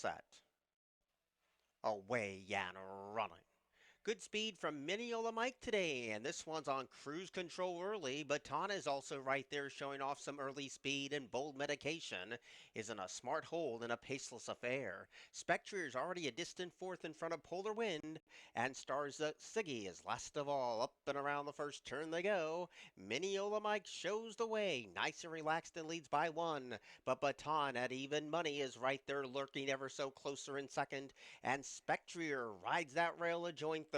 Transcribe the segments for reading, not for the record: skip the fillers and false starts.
set. Away and running. Good speed from Miniola Mike today, and this one's on cruise control early. Baton is also right there showing off some early speed, and Bold Medication is in a smart hold in a paceless affair. Spectre is already a distant fourth in front of Polar Wind, and Stars Siggy is last of all. Up and around the first turn they go. Miniola Mike shows the way, nice and relaxed and leads by one, but Baton at even money is right there lurking ever so closer in second, and Spectre rides that rail to join third.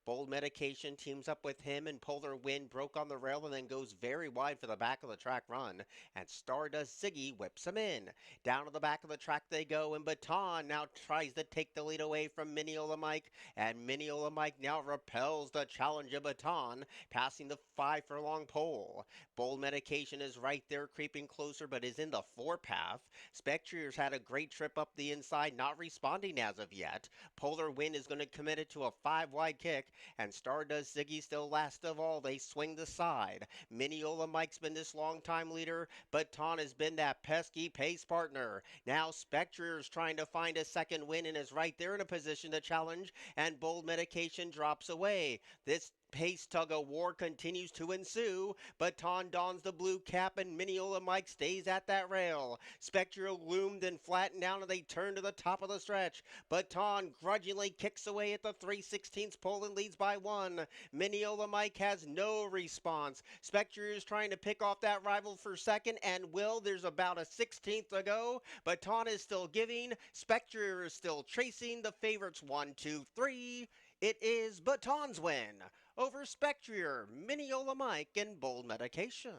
Bold Medication teams up with him, and Polar Wind broke on the rail and then goes very wide for the back of the track run, and Stardust Ziggy whips him in. Down to the back of the track they go, and Baton now tries to take the lead away from Miniola Mike, and Miniola Mike now repels the challenge of Baton, passing the 5 furlong pole. Bold Medication is right there creeping closer, but is in the four-path. Spectre's had a great trip up the inside, not responding as of yet. Polar Wind is going to commit it to a 5 wide kick, and Stardust Ziggy still last of all. They swing the side. Miniola Mike's been this long time leader, but Ton has been that pesky pace partner. Now Spectre is trying to find a second win and is right there in a position to challenge, and Bold Medication drops away. This pace tug of war continues to ensue. Baton dons the blue cap, and Miniola Mike stays at that rail. Spectre loomed and flattened down, and they turn to the top of the stretch. Baton grudgingly kicks away at the 3/16 pole and leads by one. Miniola Mike has no response. Spectre is trying to pick off that rival for second, and will. There's about a 16th to go. Baton is still giving. Spectre is still chasing. The favorites 1, 2, 3. It is Baton's win over Spectre, Miniola Mike, and Bold Medication.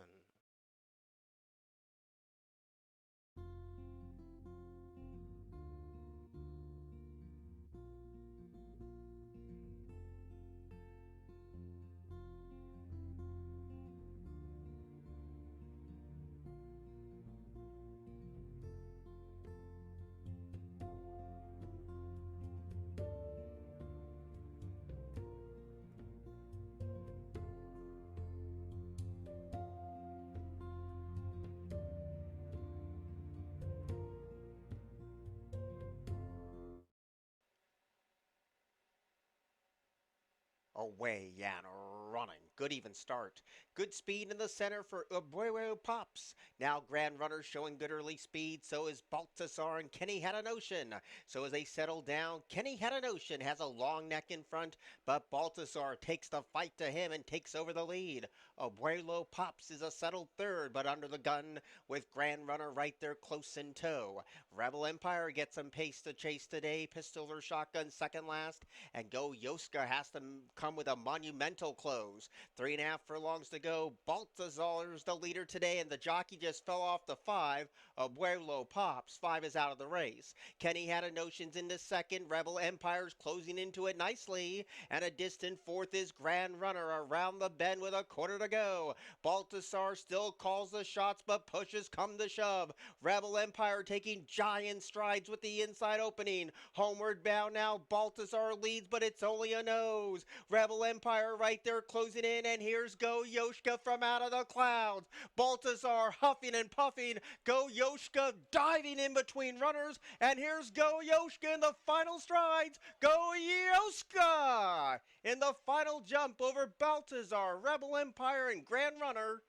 Away and running. Good even start. Good speed in the center for Obstreperous Pops. Now Grand Runner showing good early speed. So is Baltasar, and Kenny had a notion. So as they settle down, Kenny had a notion. Has a long neck in front, but Baltasar takes the fight to him and takes over the lead. Abuelo Pops is a settled third, but under the gun with Grand Runner right there close in tow. Rebel Empire gets some pace to chase today. Pistol or shotgun second last, and Go Yoska has to come with a monumental close. 3.5 furlongs to go. Baltazar's the leader today, and the jockey just fell off the 5. Abuelo Pops. 5 is out of the race. Kenny had a notions into second. Rebel Empire's closing into it nicely, and a distant fourth is Grand Runner around the bend with a quarter to go. Baltasar still calls the shots, but pushes come to shove. Rebel Empire taking giant strides with the inside opening. Homeward bound now, Baltasar leads, but it's only a nose. Rebel Empire right there closing in, and here's Go Yoska from out of the clouds. Baltasar huffing and puffing. Go Yoska diving in between runners, and here's Go Yoska in the final strides. Go Yoska in the final jump over Baltasar, Rebel Empire, and Grand Runner.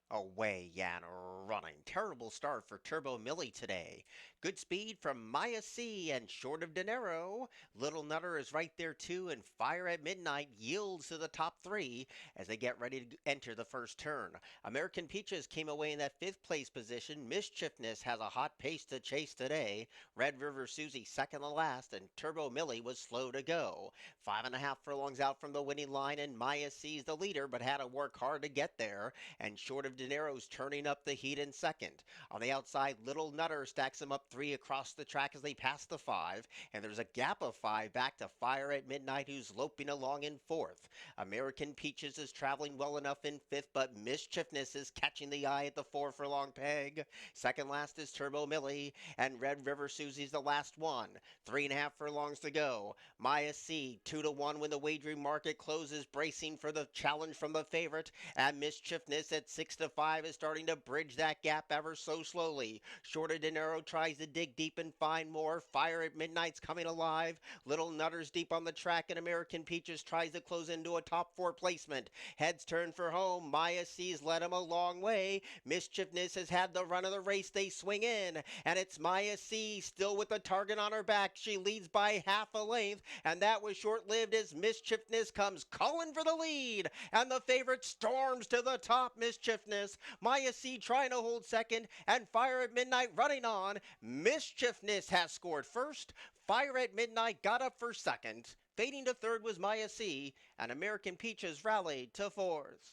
Away and running. Terrible start for Turbo Millie today. Good speed from Maya C and short of Dinero. Little Nutter is right there too, and Fire at Midnight yields to the top three as they get ready to enter the first turn. American Peaches came away in that fifth place position. Mischiefness has a hot pace to chase today. Red River Susie second to last, and Turbo Millie was slow to go. 5.5 furlongs out from the winning line, and Maya C's the leader, but had to work hard to get there. And short of Dinero's turning up the heat in second. On the outside, Little Nutter stacks him up 3 across the track as they pass the 5, and there's a gap of 5 back to Fire at Midnight, who's loping along in fourth. American Peaches is traveling well enough in fifth, but Mischiefness is catching the eye at the 4 furlong peg. Second last is Turbo Millie, and Red River Susie's the last one. 3.5 furlongs to go. Maya C, 2-1 when the wagering market closes, bracing for the challenge from the favorite, and Mischiefness at 6-5 is starting to bridge that gap ever so slowly. Short of Dinero tries to dig deep and find more. Fire at Midnight's coming alive. Little Nutter's deep on the track, and American Peaches tries to close into a top 4 placement. Heads turn for home. Maya C's led him a long way. Mischiefness has had the run of the race. They swing in, and it's Maya C still with the target on her back. She leads by half a length, and that was short-lived as Mischiefness comes calling for the lead, and the favorite storms to the top. Mischiefness, Maya C trying to hold second, and Fire at Midnight running on. Mischiefness has scored first. Fire at Midnight got up for second. Fading to third was Maya C, and American Peaches rallied to fourth.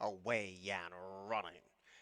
Away Yan running.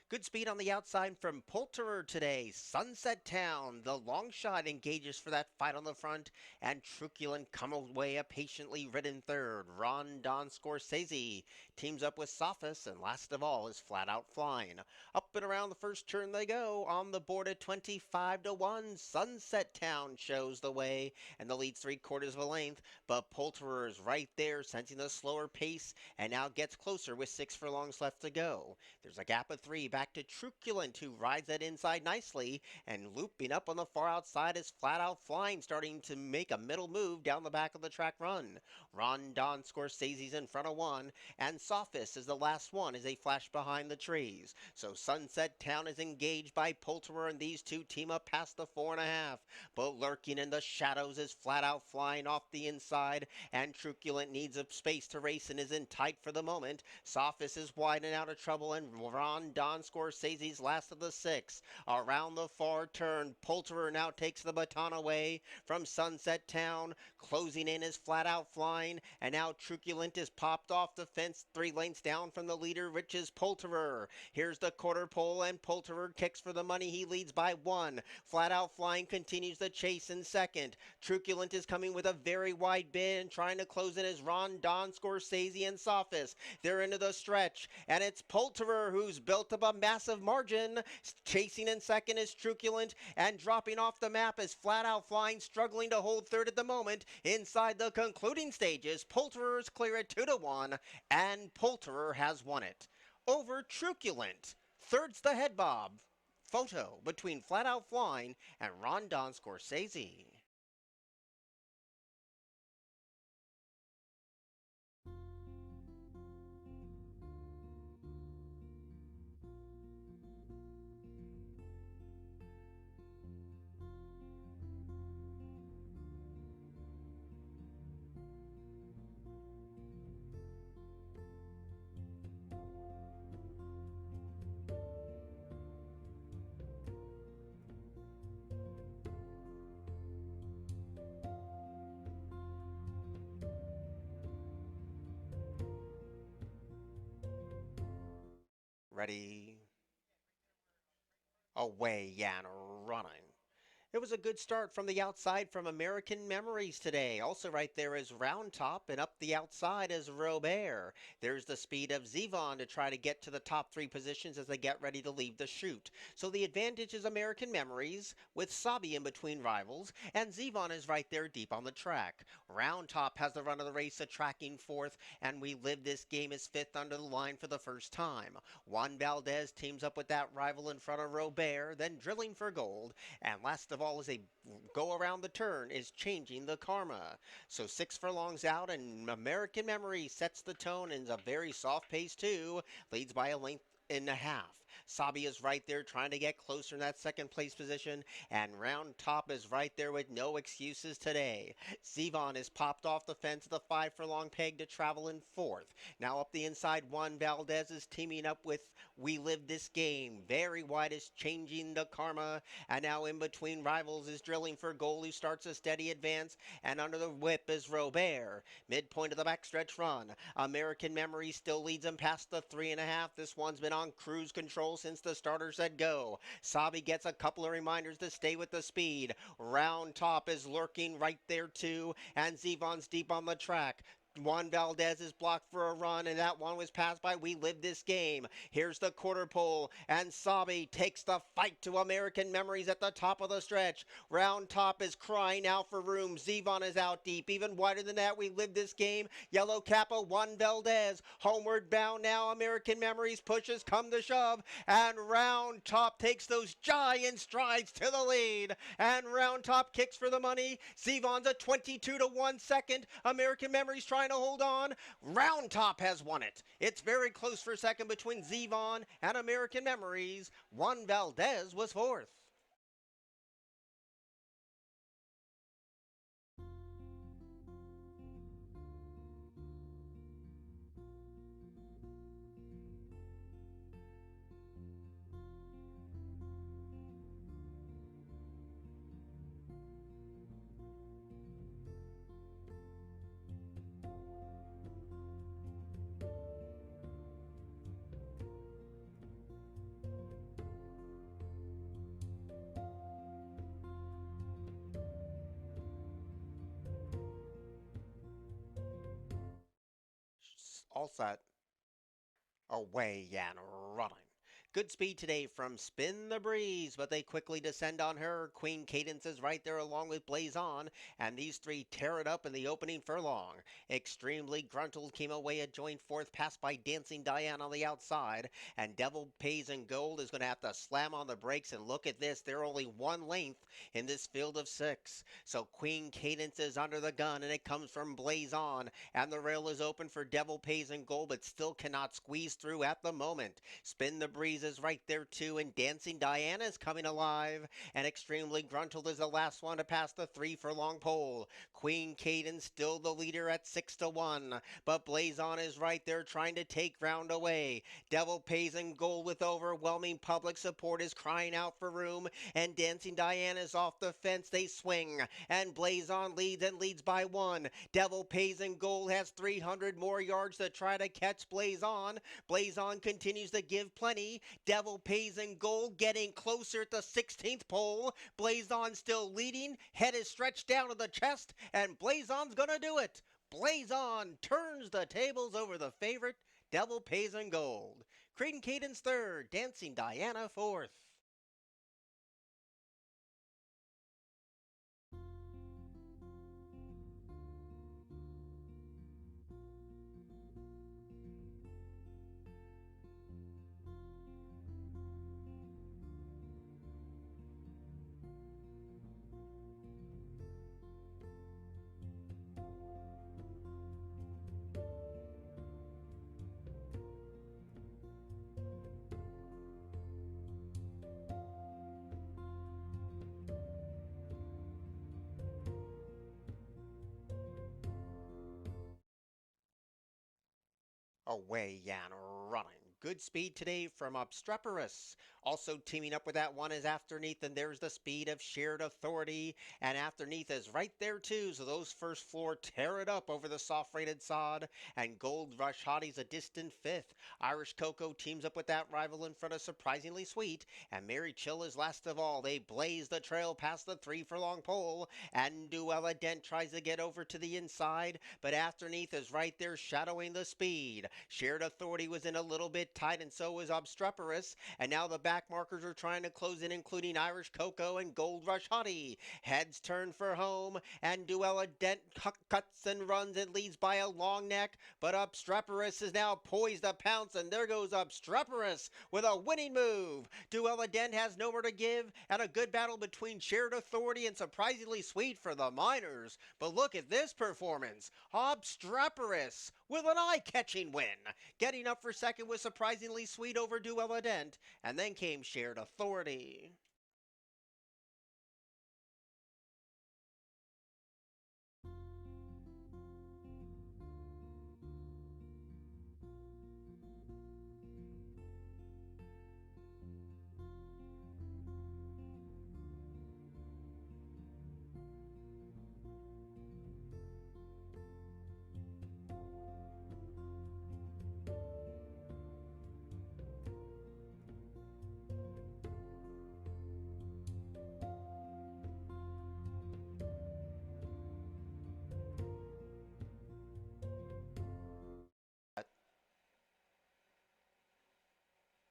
Good speed on the outside from Poulterer today. Sunset Town, the long shot engages for that fight on the front, and Truculent come away a patiently ridden third. Ron Don Scorsese teams up with Sophis, and last of all is Flat Out Flying. Up and around the first turn they go, on the board at 25-1. Sunset Town shows the way, and the lead's 3/4 of a length, but Poulterer is right there, sensing the slower pace, and now gets closer with 6 furlongs left to go. There's a gap of 3 back to Truculent, who rides that inside nicely, and looping up on the far outside is Flat Out Flying, starting to make a middle move down the back of the track run. Ron Don Scorsese's in front of 1, and Sophis is the last one as they flash behind the trees. So Sunset Town is engaged by Poulterer, and these two team up past the 4.5. But lurking in the shadows is Flat Out Flying off the inside, and Truculent needs a space to race and is in tight for the moment. Sophis is wide and out of trouble, and Ron Don Scorsese's last of the 6. Around the far turn, Poulterer now takes the baton away from Sunset Town. Closing in is Flat Out Flying, and now Truculent is popped off the fence 3 lengths down from the leader, which is Poulterer. Here's the quarter pole, and Poulterer kicks for the money. He leads by 1. Flat Out Flying continues the chase in second. Truculent is coming with a very wide bid, and trying to close in is Ron Don Scorsese and Sophis. They're into the stretch, and it's Poulterer who's built up a massive margin. Chasing in second is Truculent, and dropping off the map is Flat Out Flying, struggling to hold third at the moment. Inside the concluding stages, Poulterer is clear at 2-1, and Poulterer has won it over Truculent. Third's the head bob. Photo between Flat Out Flying and Ron Don Scorsese. Ready? Away Yan running. It was a good start from the outside from American Memories today. Also right there is Round Top, and up the outside is Robert. There's the speed of Zevon to try to get to the top three positions as they get ready to leave the chute. So the advantage is American Memories, with Sabi in between rivals, and Zevon is right there deep on the track. Round Top has the run of the race, tracking fourth, and We Live This Game is fifth under the line for the first time. Juan Valdez teams up with that rival in front of Robert, then drilling for gold. And last of all, as they go around the turn, is Changing the Karma. So 6 furlongs out, and American Memory sets the tone and is a very soft pace too. Leads by a length and a half. Sabi is right there trying to get closer in that second place position, and Round Top is right there with no excuses today. Zevon is popped off the fence of the 5 furlong peg to travel in fourth. Now up the inside, Juan Valdez is teaming up with We Live This Game. Very wide is Changing the Karma, and now in between rivals is Drilling for Goal, who starts a steady advance, and under the whip is Robert. Midpoint of the backstretch run. American Memory still leads him past the 3.5. This one's been on cruise control since the starter said go. Sabi gets a couple of reminders to stay with the speed. Round Top is lurking right there too, and Zevon's deep on the track. Juan Valdez is blocked for a run, and that one was passed by We Live This Game. Here's the quarter pole, and Sabi takes the fight to American Memories at the top of the stretch. Round Top is crying out for room. Zevon is out deep. Even wider than that, We Live This Game. Yellow Kappa, Juan Valdez. Homeward bound now, American Memories pushes come to shove, and Round Top takes those giant strides to the lead. And Round Top kicks for the money. Zevon's a 22-1 second. American Memories trying to hold on. Round Top has won it. It's very close for second between Zevon and American Memories. Juan Valdez was fourth. All set. Away and running. Good speed today from Spin the Breeze, but they quickly descend on her. Queen Cadence is right there along with Blazon, and these three tear it up in the opening furlong. Extremely Gruntled came away a joint fourth, passed by Dancing Diane on the outside, and Devil Pays in Gold is going to have to slam on the brakes, and look at this, they're only one length in this field of six. So Queen Cadence is under the gun, and it comes from Blazon, and the rail is open for Devil Pays in Gold, but still cannot squeeze through at the moment. Spin the Breeze is right there too, and Dancing Diana is coming alive, and Extremely Gruntled is the last one to pass the 3 furlong pole. Queen Cadence still the leader at 6-1, but Blazon is right there trying to take ground away. Devil Pays in Gold with overwhelming public support is crying out for room, and Dancing Diana is off the fence. They swing, and Blazon leads and leads by one. Devil Pays in Gold has 300 more yards to try to catch Blazon. Blazon continues to give plenty. Devil Pays in Gold getting closer at the 16th pole. Blazon still leading. Head is stretched down to the chest, and Blazon's gonna do it. Blazon turns the tables over the favorite, Devil Pays in Gold. Creedon Cadence third, Dancing Diana fourth. Away and running. Good speed today from Obstreperous. Also teaming up with that one is Afterneath, and there's the speed of Shared Authority. And Afterneath is right there too, so those first floor tear it up over the soft rated sod. And Gold Rush Hottie's a distant fifth. Irish Cocoa teams up with that rival in front of Surprisingly Sweet. And Mary Chill is last of all. They blaze the trail past the 3 furlong pole. And Duella Dent tries to get over to the inside, but Afterneath is right there shadowing the speed. Shared Authority was in a little bit tight, and so was Obstreperous. And now the back markers are trying to close in, including Irish Cocoa and Gold Rush Hottie. Heads turn for home, and Duella Dent cuts and runs and leads by a long neck, but Obstreperous is now poised to pounce, and there goes Obstreperous with a winning move. Duella Dent has nowhere to give, and a good battle between Shared Authority and Surprisingly Sweet for the Miners. But look at this performance. Obstreperous with an eye-catching win. Getting up for second was Surprisingly Sweet over Duella Dent, and then came Shared Authority.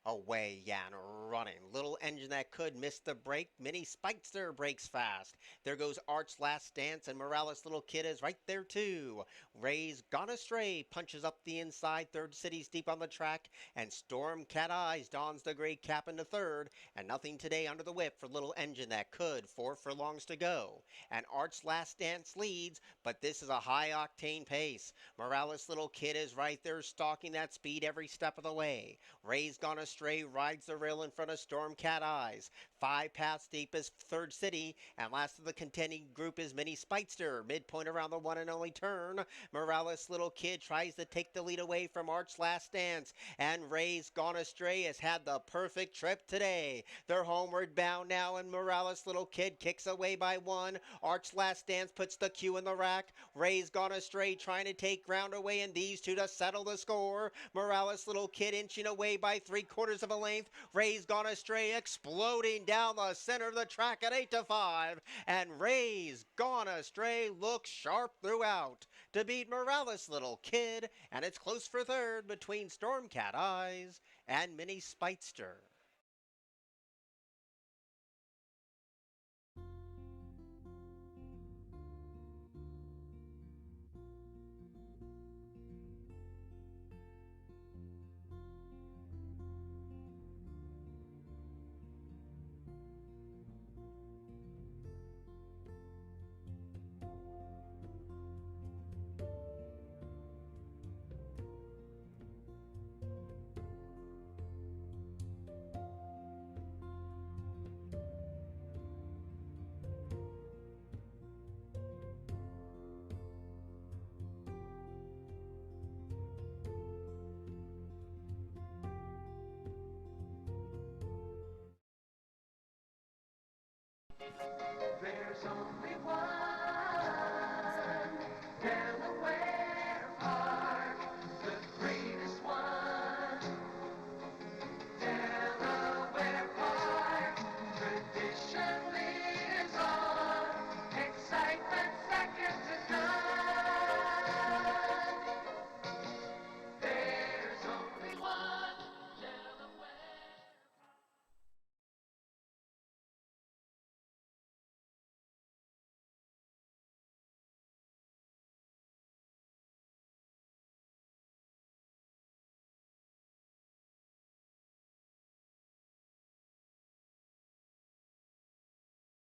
Away, Yan, running. Little engine that could miss the break. Mini Spikester breaks fast. There goes Art's Last Dance, and Morales' Little Kid is right there too. Ray's Gone Astray punches up the inside. Third City's deep on the track, and Storm Cat Eyes dons the gray cap into third. And nothing today under the whip for Little Engine that could. 4 furlongs to go. And Art's Last Dance leads, but this is a high octane pace. Morales' Little Kid is right there stalking that speed every step of the way. Ray's Gone Astray rides the rail in front of Storm Cat Eyes. 5 paths deep is Third City, and last of the contending group is Mini Spikester. Midpoint around the one and only turn. Morales' Little Kid tries to take the lead away from Art's Last Dance, and Ray's Gone Astray has had the perfect trip today. They're homeward bound now, and Morales' Little Kid kicks away by 1. Art's Last Dance puts the cue in the rack. Ray's Gone Astray trying to take ground away, and these two to settle the score. Morales' Little Kid inching away by 3/4 of a length. Ray's Gone Astray exploding down the center of the track at 8-5. And Ray's Gone Astray looks sharp throughout to beat Morales' Little Kid. And it's close for third between Storm Cat Eyes and Mini Spikester.